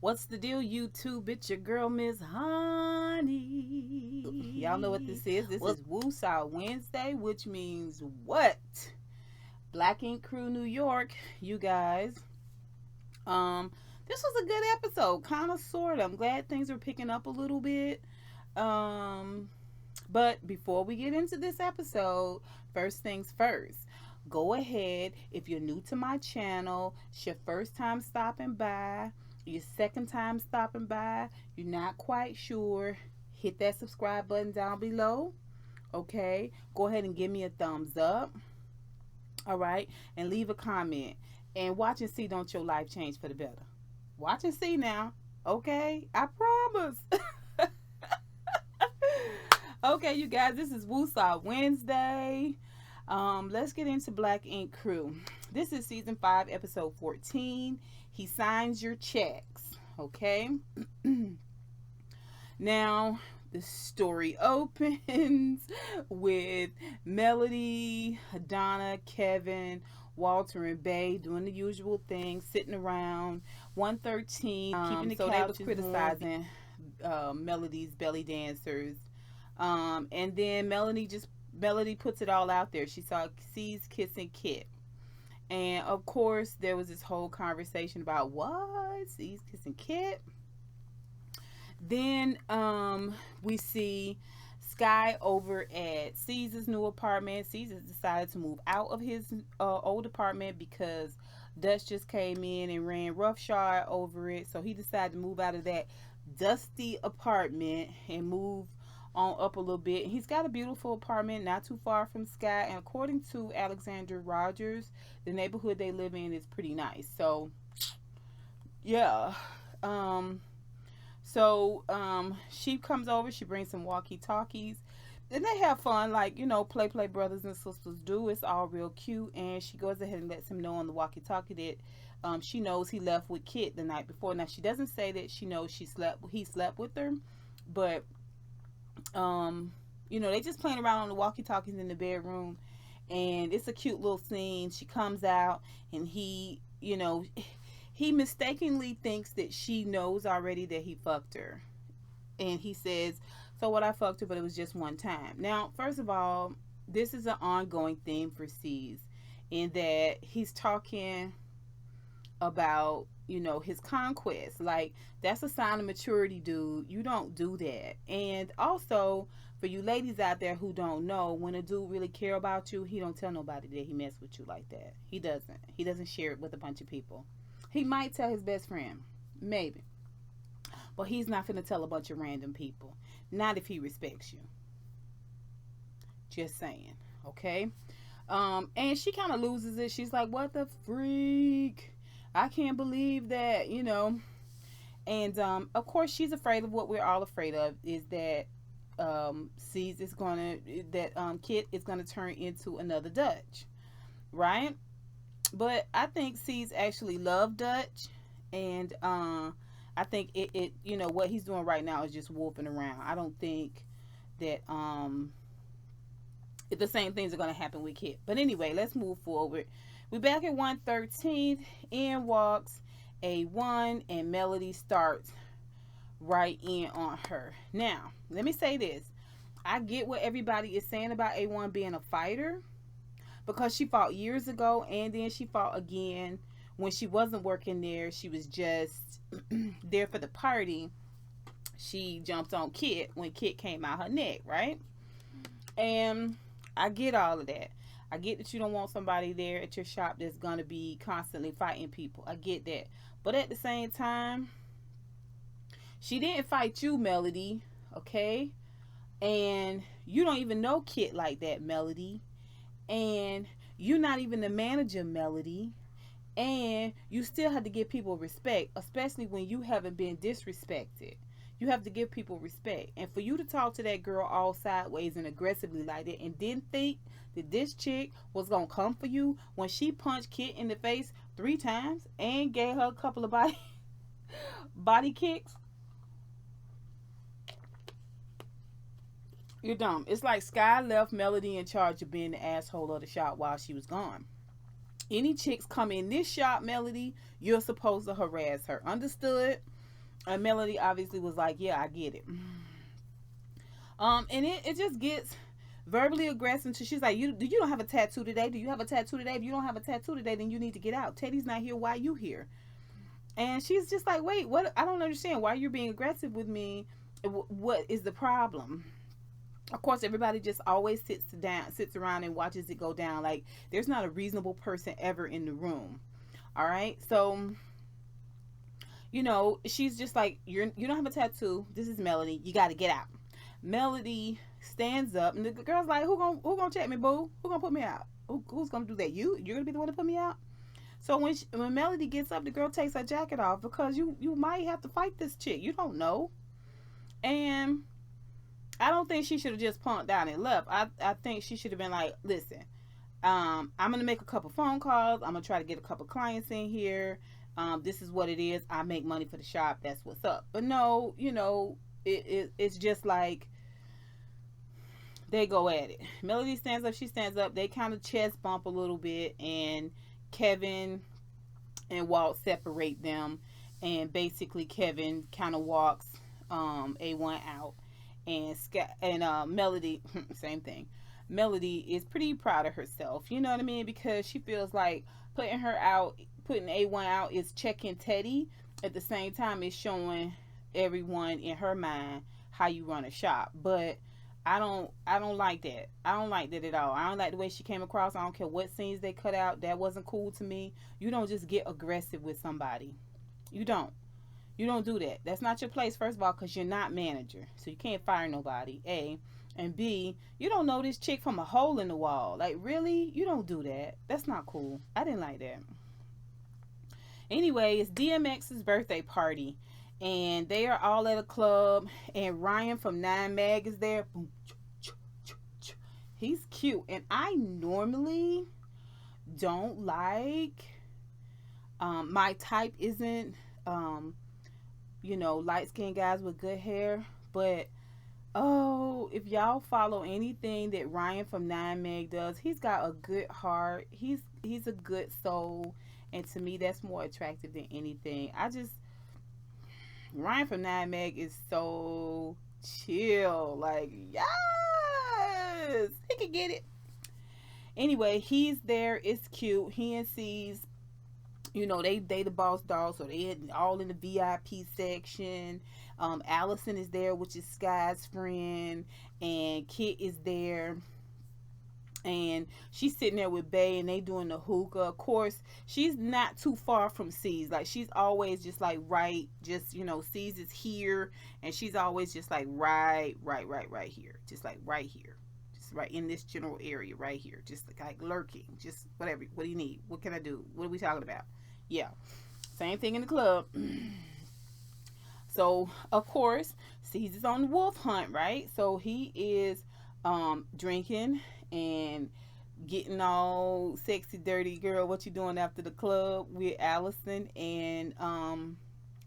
What's the deal, YouTube? It's your girl, Miss Honey. Y'all know what this is. This is Woosah Wednesday, which means what? Black Ink Crew, New York, you guys. This was a good episode, kind of, sort of. I'm glad things are picking up a little bit. But before we get into this episode, first things first. Go ahead, if you're new to my channel, it's your first time stopping by, your second time stopping by, you're not quite sure, hit that subscribe button down below. Okay, go ahead and give me a thumbs up. All right, and leave a comment. And watch and see, don't your life change for the better? Watch and see now. Okay, I promise. Okay, you guys, this is Woosah Wednesday. Let's get into Black Ink Crew. This is season 5, episode 14. He signs your checks. Okay. Now, the story opens with Melody, Donna, Kevin, Walter, and Bay doing the usual thing, sitting around 113, keeping the couches they were criticizing Melody's belly dancers. And then Melody puts it all out there. She sees kissing Kit. And of course, there was this whole conversation about what? Sees kissing Kit. Then we see Sky over at C's new apartment. C's decided to move out of his old apartment because Dutch just came in and ran roughshod over it. So he decided to move out of that dusty apartment and move on up a little bit. He's got a beautiful apartment not too far from Sky, and according to Alexander Rogers, the neighborhood they live in is pretty nice. So yeah. She comes over, she brings some walkie-talkies, and they have fun, like, you know, play brothers and sisters do. It's all real cute. And she goes ahead and lets him know on the walkie-talkie that she knows he left with Kit the night before. Now, she doesn't say that she knows he slept with her, but you know, they just playing around on the walkie-talkies in the bedroom, and it's a cute little scene. She comes out, and he, you know, he mistakenly thinks that she knows already that he fucked her, and he says, so what, I fucked her, but it was just one time. Now, first of all, this is an ongoing theme for C's, in that he's talking about, you know, his conquest. Like, that's a sign of maturity, dude. You don't do that. And also, for you ladies out there who don't know, when a dude really care about you, he don't tell nobody that he messed with you like that. He doesn't share it with a bunch of people. He might tell his best friend, maybe, but he's not gonna tell a bunch of random people, not if he respects you. Just saying. Okay. And she kind of loses it. She's like, what the freak, I can't believe that, you know. And of course, she's afraid of what we're all afraid of, is that Kit is gonna turn into another Dutch, right? But I think C's actually love Dutch, and I think it you know, what he's doing right now is just wolfing around. I don't think that the same things are gonna happen with Kit. But anyway, let's move forward. We're back at 113. In walks A1, and Melody starts right in on her. Now, let me say this. I get what everybody is saying about A1 being a fighter, because she fought years ago, and then she fought again when she wasn't working there. She was just there for the party. She jumped on Kit when Kit came out her neck, right? And I get all of that. I get that you don't want somebody there at your shop that's going to be constantly fighting people. I get that. But at the same time, she didn't fight you, Melody, okay? And you don't even know Kit like that, Melody. And you're not even the manager, Melody. And you still have to give people respect, especially when you haven't been disrespected. You have to give people respect. And for you to talk to that girl all sideways and aggressively like that, and didn't think that this chick was going to come for you when she punched Kit in the face 3 times and gave her a couple of body kicks, you're dumb. It's like Sky left Melody in charge of being the asshole of the shop while she was gone. Any chicks come in this shop, Melody, you're supposed to harass her. Understood? And Melody obviously was like, yeah, I get it. And it just gets verbally aggressive. So she's like, you don't have a tattoo today? Do you have a tattoo today? If you don't have a tattoo today, then you need to get out. Teddy's not here. Why are you here? And she's just like, wait, what? I don't understand why you're being aggressive with me. What is the problem? Of course, everybody just always sits around and watches it go down. Like, there's not a reasonable person ever in the room. All right, so she's just like, you don't have a tattoo. This is Melody. You got to get out. Melody stands up, and the girl's like, who gonna check me, boo? Who gonna put me out? Who's gonna do that? You're gonna be the one to put me out. So when Melody gets up, the girl takes her jacket off because you might have to fight this chick. You don't know. And I don't think she should have just punked down and left. I think she should have been like, listen, I'm going to make a couple phone calls. I'm going to try to get a couple clients in here. This is what it is. I make money for the shop. That's what's up. But no, it's just like they go at it. Melody stands up. She stands up. They kind of chest bump a little bit. And Kevin and Walt separate them. And basically Kevin kind of walks A1 out. And Melody, same thing. Melody is pretty proud of herself. You know what I mean? Because she feels like putting A1 out is checking Teddy. At the same time, it's showing everyone in her mind how you run a shop. But I don't like that. I don't like that at all. I don't like the way she came across. I don't care what scenes they cut out. That wasn't cool to me. You don't just get aggressive with somebody. You don't. You don't do that. That's not your place, first of all, because you're not manager. So you can't fire nobody, A. And B, you don't know this chick from a hole in the wall. Like, really? You don't do that. That's not cool. I didn't like that. Anyway, it's DMX's birthday party. And they are all at a club. And Ryan from 9 Mag is there. He's cute. And I normally don't like... my type isn't... light-skinned guys with good hair, but if y'all follow anything that Ryan from 9 Meg does, he's got a good heart. He's a good soul, and to me, that's more attractive than anything. Ryan from 9 Meg is so chill. Like, yes, he can get it. Anyway, he's there. It's cute. He and C's. They the boss dog, so they all in the VIP section. Allison is there, which is Sky's friend, and Kit is there, and she's sitting there with Bay, and they doing the hookah. Of course, she's not too far from C's. Like, she's always just like C's is here, and she's always just like right here, just like right here. Right in this general area right here, just like lurking, just whatever. What do you need? What can I do? What are we talking about? Yeah, same thing in the club. So of course Caesar's on the wolf hunt, right? So he is drinking and getting all sexy, dirty. Girl, what you doing after the club with Allison? And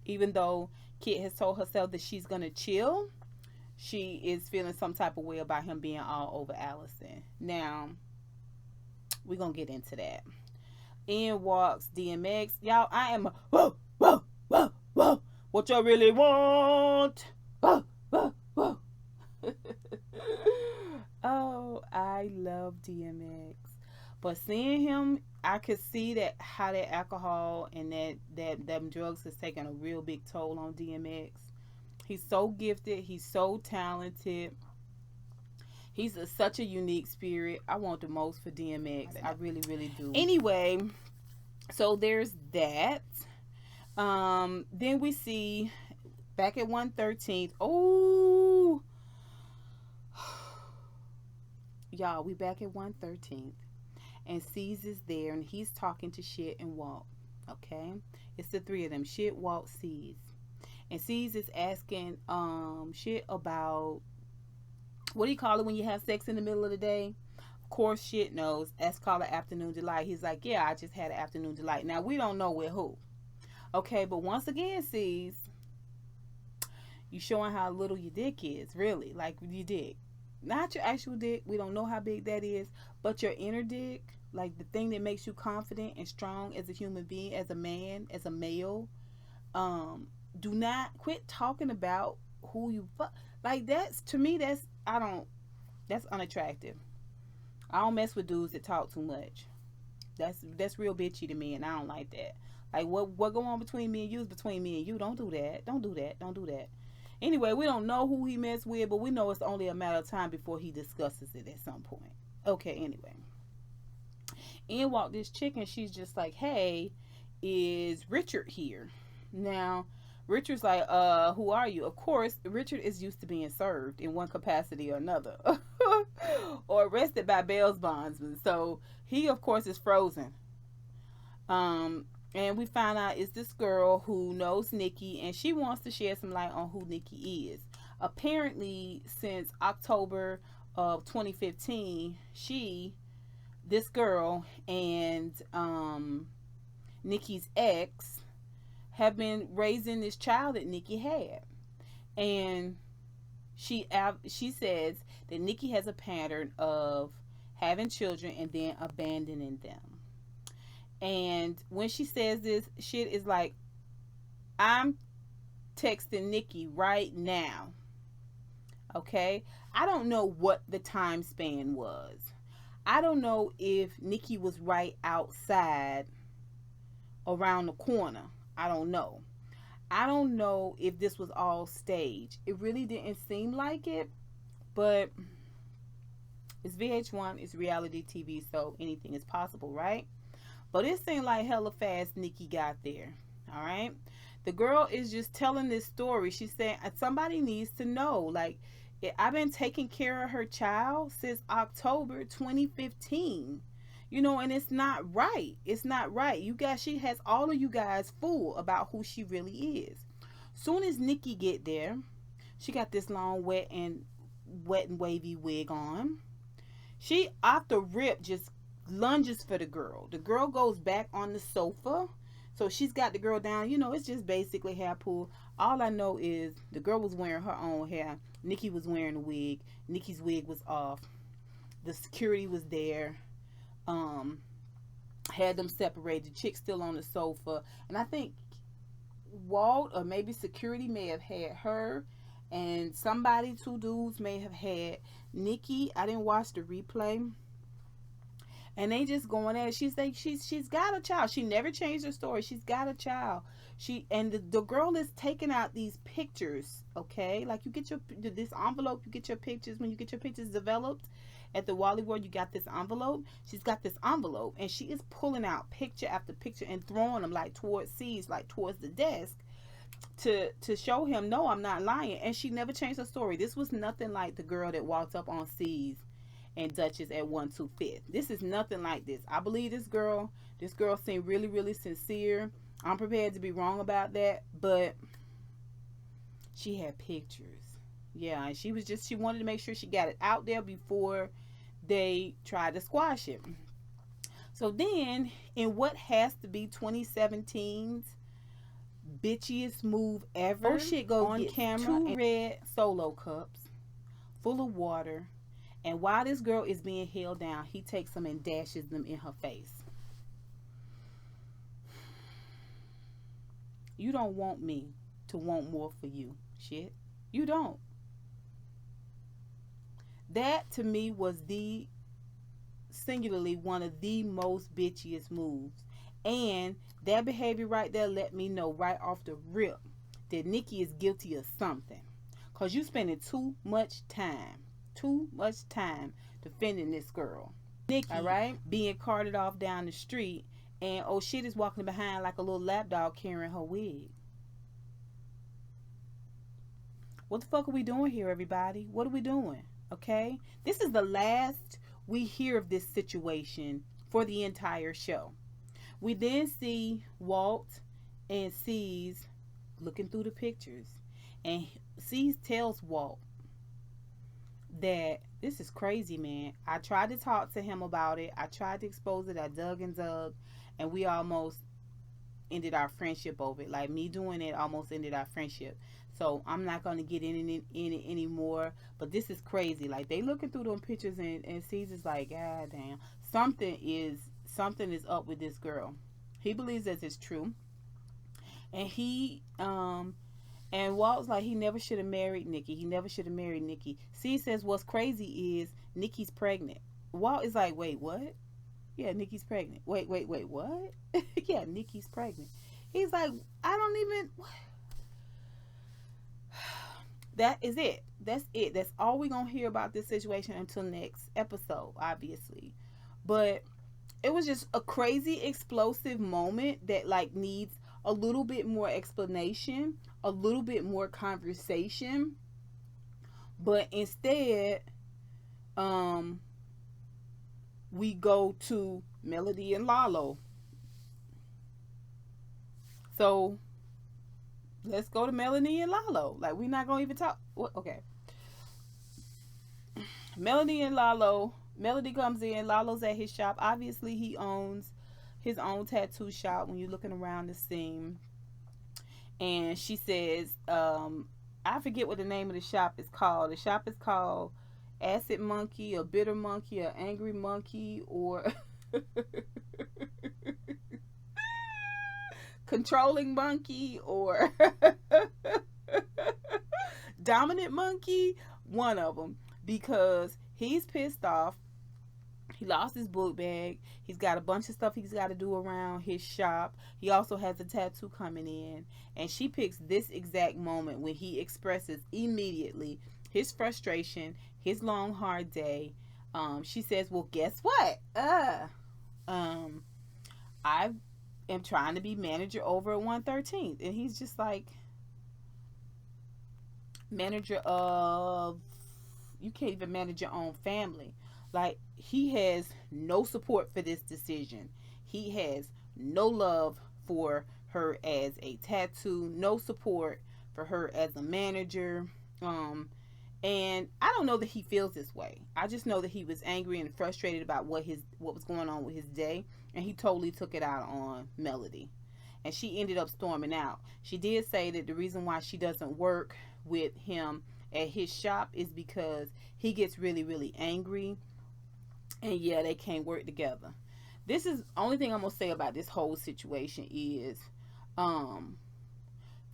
even though Kit has told herself that she's gonna chill, she is feeling some type of way about him being all over Allison. Now, we're going to get into that. In walks DMX. Y'all, I am whoa, whoa, whoa, whoa. What y'all really want? Whoa, whoa, whoa. Oh, I love DMX. But seeing him, I could see that how that alcohol and that them drugs has taken a real big toll on DMX. He's so gifted. He's so talented. He's such a unique spirit. I want the most for DMX. I really, really do. Anyway, so there's that. Then we see back at 113th. Oh, y'all, we back at 113th. And C's is there, and he's talking to Shit and Walt. Okay? It's the three of them. Shit, Walt, C's. And C's is asking Shit about, what do you call it when you have sex in the middle of the day? Of course, Shit knows. That's called an afternoon delight. He's like, yeah, I just had an afternoon delight. Now, we don't know with who. Okay, but once again, C's, you showing how little your dick is, really. Like, your dick. Not your actual dick. We don't know how big that is. But your inner dick, like the thing that makes you confident and strong as a human being, as a man, as a male, do not quit talking about who you fuck. Like, that's, to me, that's, I don't, that's unattractive. I don't mess with dudes that talk too much. That's real bitchy to me, and I don't like that. Like, what go on between me and you is between me and you. Don't do that. Don't do that. Don't do that. Anyway, we don't know who he messed with, but we know it's only a matter of time before he discusses it at some point. Okay, anyway. In walked this chick, and she's just like, hey, is Richard here? Now, Richard's like, who are you? Of course, Richard is used to being served in one capacity or another. Or arrested by bail bondsmen. So he, of course, is frozen. And we find out it's this girl who knows Nikki, and she wants to shed some light on who Nikki is. Apparently, since October of 2015, this girl, and Nikki's ex have been raising this child that Nikki had. And she says that Nikki has a pattern of having children and then abandoning them. And when she says this, shit is like, I'm texting Nikki right now. Okay? I don't know what the time span was. I don't know if Nikki was right outside around the corner. I don't know. I don't know if this was all staged. It really didn't seem like it, but it's VH1, it's reality TV, so anything is possible, right? But it seemed like hella fast Nikki got there. All right. The girl is just telling this story. She's saying somebody needs to know. Like, I've been taking care of her child since October 2015. You know, and it's not right. It's not right. You guys, she has all of you guys fooled about who she really is. Soon as Nikki get there, she got this long wet and wavy wig on. She off the rip just lunges for the girl. The girl goes back on the sofa. So she's got the girl down. You know, it's just basically hair pull. All I know is the girl was wearing her own hair. Nikki was wearing a wig. Nikki's wig was off. The security was there. Had them separated. The chick still on the sofa. And I think Walt or maybe security may have had her. And somebody, two dudes, may have had Nikki. I didn't watch the replay. And they just going at it. She's like, she's got a child. She never changed her story. She's got a child. The girl is taking out these pictures, okay? Like, you get this envelope, you get your pictures. When you get your pictures developed at the Wally World, you got this envelope. She's got this envelope, and she is pulling out picture after picture and throwing them like towards C's, like towards the desk, to show him, no, I'm not lying. And she never changed her story. This was nothing like the girl that walked up on C's and Duchess at 125th. This is nothing like this. I believe this girl seemed really, really sincere. I'm prepared to be wrong about that, but she had pictures. Yeah, and she wanted to make sure she got it out there before they tried to squash it. So then, in what has to be 2017's bitchiest move ever, shit go on camera, 2 red Solo cups full of water. And while this girl is being held down, he takes them and dashes them in her face. You don't want me to want more for you. Shit. You don't. That, to me, was singularly one of the most bitchiest moves. And that behavior right there let me know right off the rip that Nikki is guilty of something. Because you spending too much time defending this girl. Nikki, all right, being carted off down the street, and oh shit is walking behind like a little lapdog carrying her wig. What the fuck are we doing here, everybody? What are we doing? Okay, this is the last we hear of this situation for the entire show. We then see Walt and C's looking through the pictures, and C's tells Walt that this is crazy, man. I tried to talk to him about it. I tried to expose it. I dug and dug, and we almost ended our friendship over it. Like, me doing it almost ended our friendship. So I'm not going to get in it anymore. But this is crazy. Like, they looking through them pictures, and Caesar's like, God damn, something is up with this girl. He believes that it's true. And and Walt's like, he never should have married Nikki. He never should have married Nikki. C says what's crazy is Nikki's pregnant. Walt is like, wait, what? Yeah, Nikki's pregnant. Wait, what? Yeah, Nikki's pregnant. He's like, I don't even. What? That is it. That's it. That's all we're going to hear about this situation until next episode, obviously. But it was just a crazy, explosive moment that, like, needs a little bit more explanation, a little bit more conversation. But instead, we go to Melody and Lalo. So let's go to Melody and Lalo. Like, we're not gonna even talk. What? Okay. Melody and Lalo. Melody comes in. Lalo's at his shop. Obviously, he owns his own tattoo shop. When you're looking around the scene, and she says, I forget what the name of the shop is called. The shop is called Acid Monkey, or Bitter Monkey, or Angry Monkey, or Controlling Monkey, or Dominant Monkey. One of them, because he's pissed off. He lost his book bag. He's got a bunch of stuff he's got to do around his shop. He also has a tattoo coming in. And she picks this exact moment when he expresses immediately his frustration, his long, hard day. She says, well, guess what? I am trying to be manager over at 113th. And he's just like, manager of... You can't even manage your own family. Like, he has no support for this decision. He has no love for her as a tattoo, no support for her as a manager. And I don't know that he feels this way. I just know that he was angry and frustrated about what was going on with his day, and he totally took it out on Melody. And she ended up storming out. She did say that the reason why she doesn't work with him at his shop is because he gets really, really angry. And yeah, they can't work together. This is only thing I'm gonna say about this whole situation is,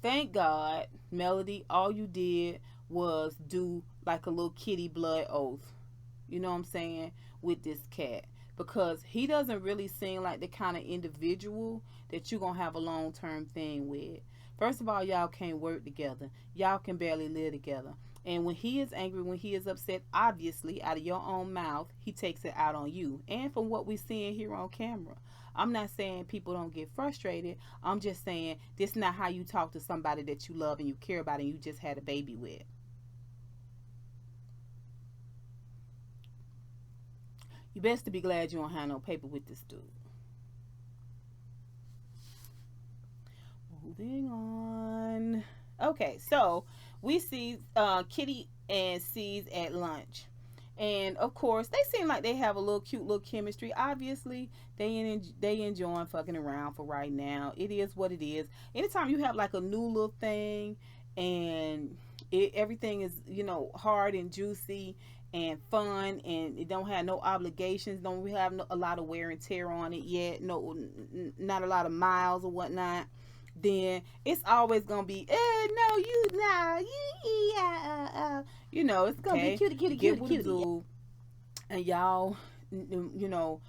thank God, Melody, all you did was do like a little kitty blood oath. You know what I'm saying? With this cat. Because he doesn't really seem like the kind of individual that you're gonna have a long-term thing with. First of all, y'all can't work together. Y'all can barely live together. And when he is angry, when he is upset, obviously, out of your own mouth, he takes it out on you. And from what we're seeing here on camera. I'm not saying people don't get frustrated. I'm just saying this is not how you talk to somebody that you love and you care about and you just had a baby with. You best to be glad you don't have no paper with this dude. Moving on. Okay, so we see Kitty and C's at lunch. And of course, they seem like they have a little cute little chemistry. Obviously, they enjoying fucking around for right now. It is what it is. Anytime you have like a new little thing and everything is, you know, hard and juicy and fun, and it don't have no obligations, don't have a lot of wear and tear on it yet, not a lot of miles or whatnot, then it's always gonna be, no, you nah, you know, it's gonna be cutie, and y'all, you know,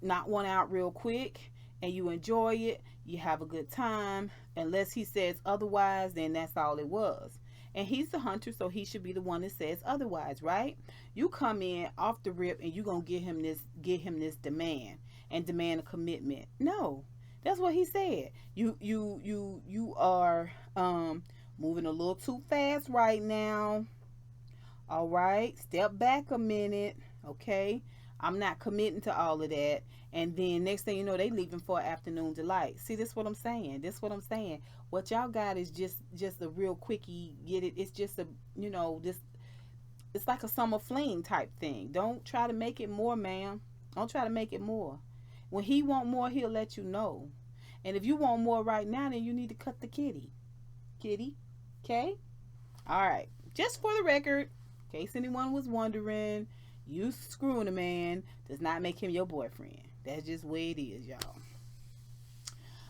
knock one out real quick, and you enjoy it, you have a good time, unless he says otherwise, then that's all it was. And he's the hunter, so he should be the one that says otherwise, right? You come in off the rip and you gonna get him this demand and demand a commitment. No, that's what he said. You are moving a little too fast right now. All right, step back a minute, okay? I'm not committing to all of that. And then next thing you know, they leaving for afternoon delight. See, this is what I'm saying. What y'all got is just a real quickie. Get it? It's just a, you know, this. It's like a summer fling type thing. Don't try to make it more, ma'am. Don't try to make it more. When he want more, he'll let you know. And if you want more right now, then you need to cut the kitty. Okay? All right. Just for the record, in case anyone was wondering, you screwing a man does not make him your boyfriend. That's just the way it is, y'all.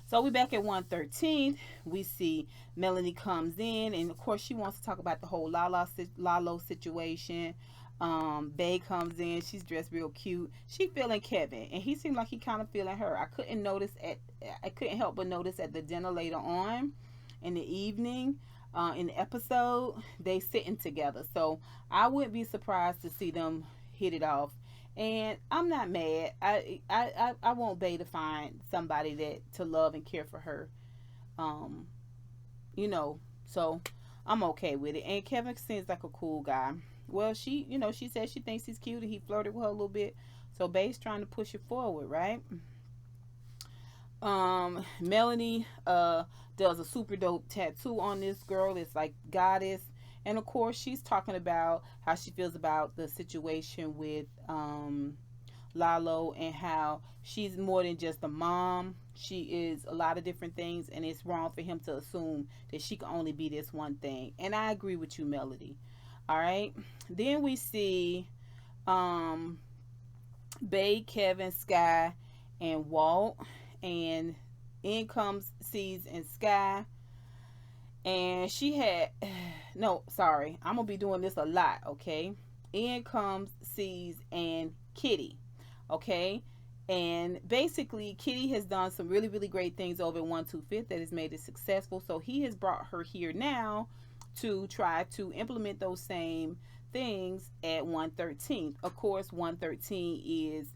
So we back at 113. We see Melanie comes in, and of course she wants to talk about the whole Lalo situation. Bay comes in. She's dressed real cute. She feeling Kevin, and he seemed like he kind of feeling her. I couldn't help but notice at the dinner later on in the evening, in the episode, they sitting together. So I wouldn't be surprised to see them hit it off. And I'm not mad. I want Bay to find somebody that to love and care for her. Um, so I'm okay with it. And Kevin seems like a cool guy. Well, she said she thinks he's cute and he flirted with her a little bit. So Bay's trying to push it forward, right? Melanie does a super dope tattoo on this girl. It's like goddess. And of course she's talking about how she feels about the situation with Lalo, and how she's more than just a mom. She is a lot of different things, and it's wrong for him to assume that she can only be this one thing. And I agree with you, Melody. All right. Then we see Bay, Kevin, Sky, and Walt. And in comes C's and Sky. And she had, no, sorry, I'm going to be doing this a lot, okay? In comes C's and Kitty, okay? And basically, Kitty has done some really, really great things over at 125th that has made it successful. So he has brought her here now to try to implement those same things at 113th. Of course, 113 is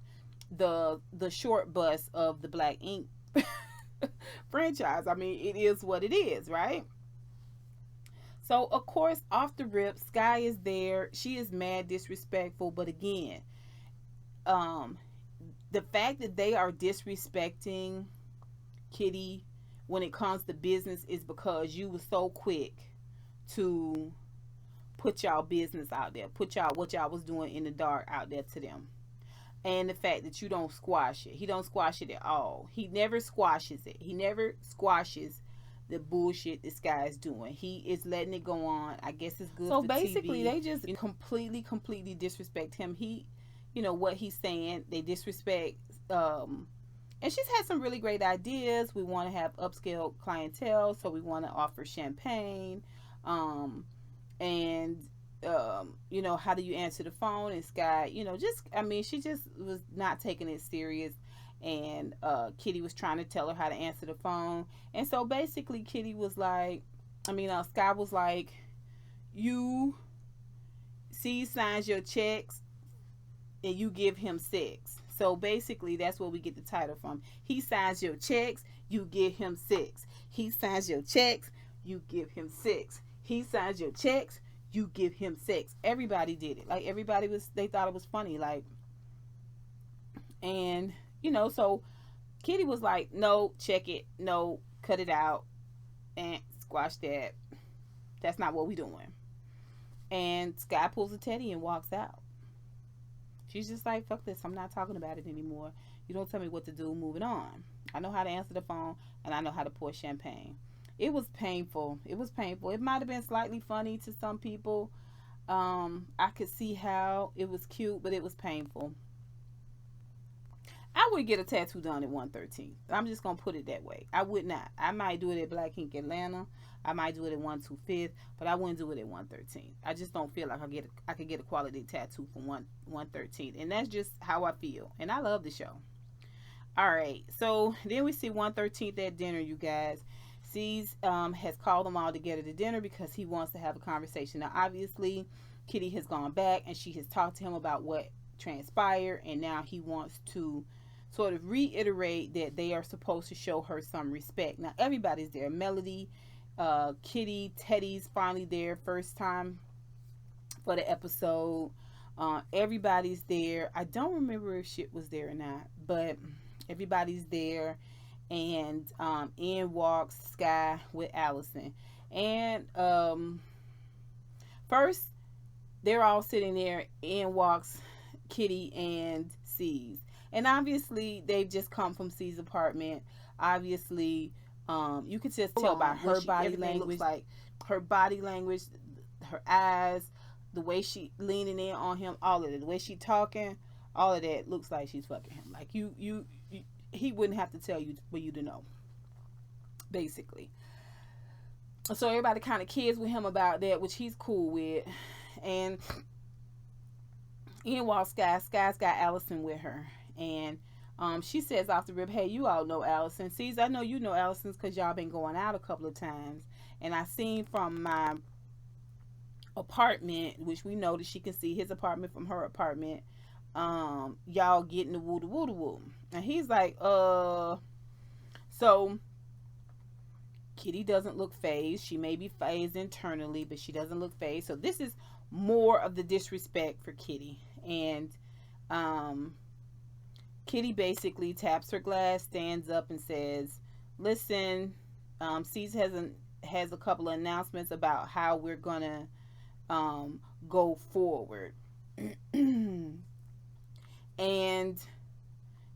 the short bus of the Black Ink franchise. I mean, it is what it is, right? So, of course, off the rip, Sky is there. She is mad disrespectful. But again, the fact that they are disrespecting Kitty when it comes to business is because you were so quick to put y'all business out there. Put y'all, what y'all was doing in the dark out there to them. And the fact that you don't squash it. He don't squash it at all. He never squashes it. He never squashes the bullshit this guy is doing. He is letting it go on. I guess it's good. So basically, TV. They just completely disrespect him. He, what he's saying. They disrespect. And she's had some really great ideas. We want to have upscale clientele, so we want to offer champagne. And how do you answer the phone? And Sky, she just was not taking it serious. And Kitty was trying to tell her how to answer the phone. And so basically Kitty was like, Sky was like, you signs your checks and you give him sex. So basically that's where we get the title from. He signs your checks, you give him sex. He signs your checks, you give him sex. He signs your checks, you give him sex. Everybody did it. Like they thought it was funny. Like, and so Kitty was like, no, check it. No, cut it out. And squash that. That's not what we doing. And Sky pulls a teddy and walks out. She's just like, fuck this. I'm not talking about it anymore. You don't tell me what to do. Moving on. I know how to answer the phone, and I know how to pour champagne. It was painful. It was painful. It might have been slightly funny to some people. I could see how it was cute, but it was painful. I would get a tattoo done at 113. I'm just going to put it that way. I would not. I might do it at Black Ink Atlanta. I might do it at 125th, but I wouldn't do it at 113. I just don't feel like I could get a quality tattoo from 113. And that's just how I feel. And I love the show. All right. So then we see 113th at dinner, you guys. C's has called them all together to dinner because he wants to have a conversation. Now, obviously, Kitty has gone back and she has talked to him about what transpired. And now he wants to sort of reiterate that they are supposed to show her some respect. Now, everybody's there. Melody, Kitty, Teddy's finally there, first time for the episode. Everybody's there. I don't remember if shit was there or not, but everybody's there. And in walks Sky with Allison. And first, they're all sitting there. In walks Kitty and C's. And obviously, they've just come from C's apartment. Obviously, you could just tell by her body language, like her body language, her eyes, the way she leaning in on him, all of it, the way she talking, all of that looks like she's fucking him. Like he wouldn't have to tell you for you to know. basically. So everybody kind of kids with him about that, which he's cool with. And in while Sky's got Allison with her. And she says off the rip, hey, you all know Allison. Sees, I know you know Allison's because y'all been going out a couple of times. And I seen from my apartment, which we know that she can see his apartment from her apartment, y'all getting the woo woo woo. And he's like, so Kitty doesn't look phased. She may be phased internally, but she doesn't look phased. So this is more of the disrespect for Kitty. And Kitty basically taps her glass, stands up, and says, listen, C's has a couple of announcements about how we're gonna go forward. And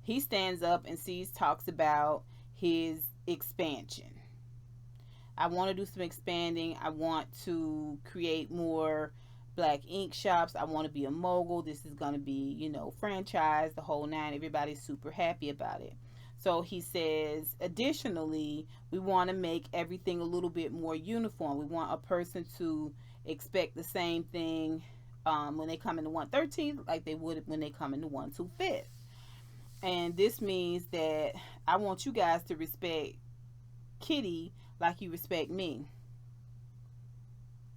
he stands up and C's talks about his expansion. I want to do some expanding. I want to create more black ink shops. I want to be a mogul. This is going to be, you know, franchise, the whole nine. Everybody's super happy about it. So he says, additionally, we want to make everything a little bit more uniform. We want a person to expect the same thing when they come into 113th like they would when they come into 125th. And this means that I want you guys to respect Kitty like you respect me.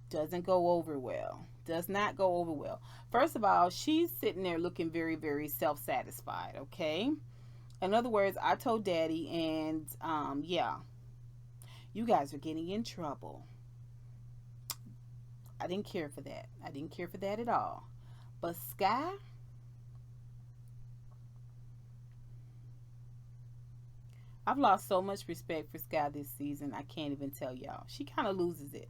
Doesn't go over well. Does not go over well. First of all, she's sitting there looking very, very self-satisfied, okay? In other words, I told Daddy, and yeah, you guys are getting in trouble. I didn't care for that. I didn't care for that at all. But Sky, I've lost so much respect for Sky this season, I can't even tell y'all. She kind of loses it.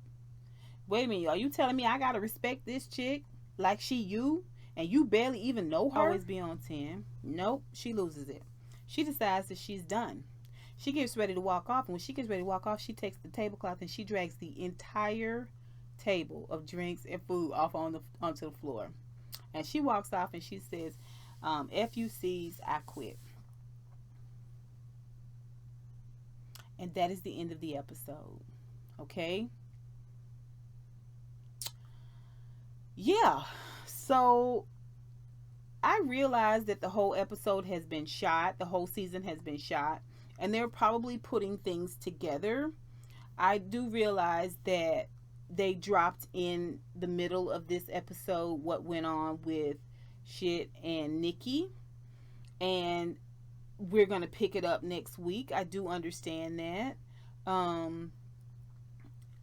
Wait a minute, are you telling me I gotta respect this chick like she you, and you barely even know her? Always be on 10. Nope, she loses it. She decides that she's done. She gets ready to walk off, and when she gets ready to walk off, she takes the tablecloth and she drags the entire table of drinks and food off onto the floor. And she walks off and she says, FUCs, I quit. And that is the end of the episode. Okay? Yeah. So I realized that the whole episode has been shot. The whole season has been shot. And they're probably putting things together. I do realize that they dropped in the middle of this episode what went on with Shit and Nikki. And we're going to pick it up next week. I do understand that. I'm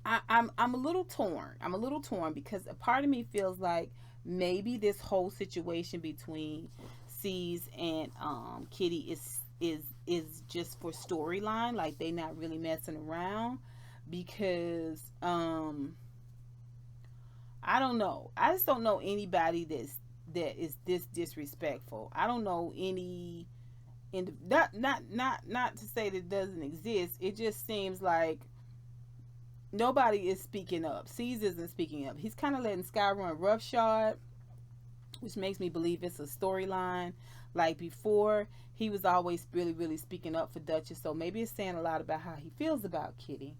a little torn. I'm a little torn because a part of me feels like maybe this whole situation between C's and Kitty is just for storyline, like they not really messing around, because I don't know. I just don't know anybody that is this disrespectful. I don't know any, and not to say that it doesn't exist. It just seems like nobody is speaking up. C's isn't speaking up. He's kind of letting Sky run roughshod, which makes me believe it's a storyline. Like before, he was always really, really speaking up for Duchess. So maybe it's saying a lot about how he feels about Kitty.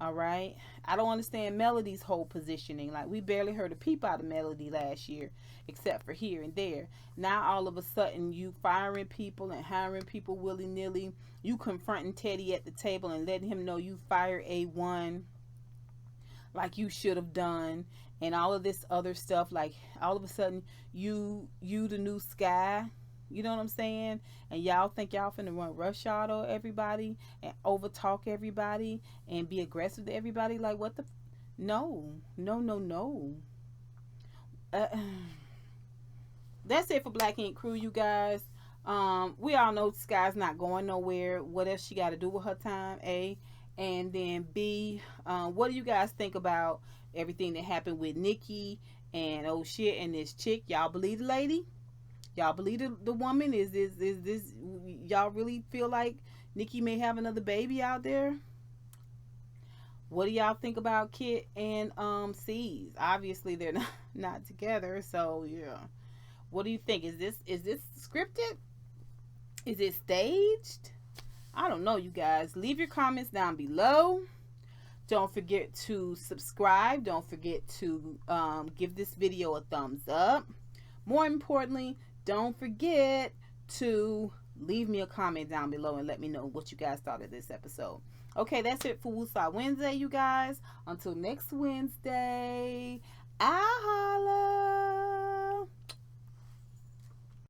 All right. I don't understand Melody's whole positioning. Like, we barely heard a peep out of Melody last year, except for here and there. Now, all of a sudden, you firing people and hiring people willy-nilly. You confronting Teddy at the table and letting him know you fired A1 like you should have done. And all of this other stuff. Like, all of a sudden, you the new Sky. You know what I'm saying? And y'all think y'all finna run roughshod on everybody and overtalk everybody and be aggressive to everybody? Like, what the? No. That's it for Black Ink Crew, you guys. We all know Sky's not going nowhere. What else she got to do with her time? A. And then B, what do you guys think about everything that happened with Nikki and oh shit and this chick? Y'all believe the lady? Y'all believe the woman? Is this y'all really feel like Nikki may have another baby out there? What do y'all think about Kit and C's? Obviously they're not together, so yeah. What do you think? Is this scripted? Is it staged? I don't know, you guys. Leave your comments down below. Don't forget to subscribe. Don't forget to give this video a thumbs up. More importantly, don't forget to leave me a comment down below and let me know what you guys thought of this episode. Okay, that's it for Woosah Wednesday, you guys. Until next Wednesday, Holla.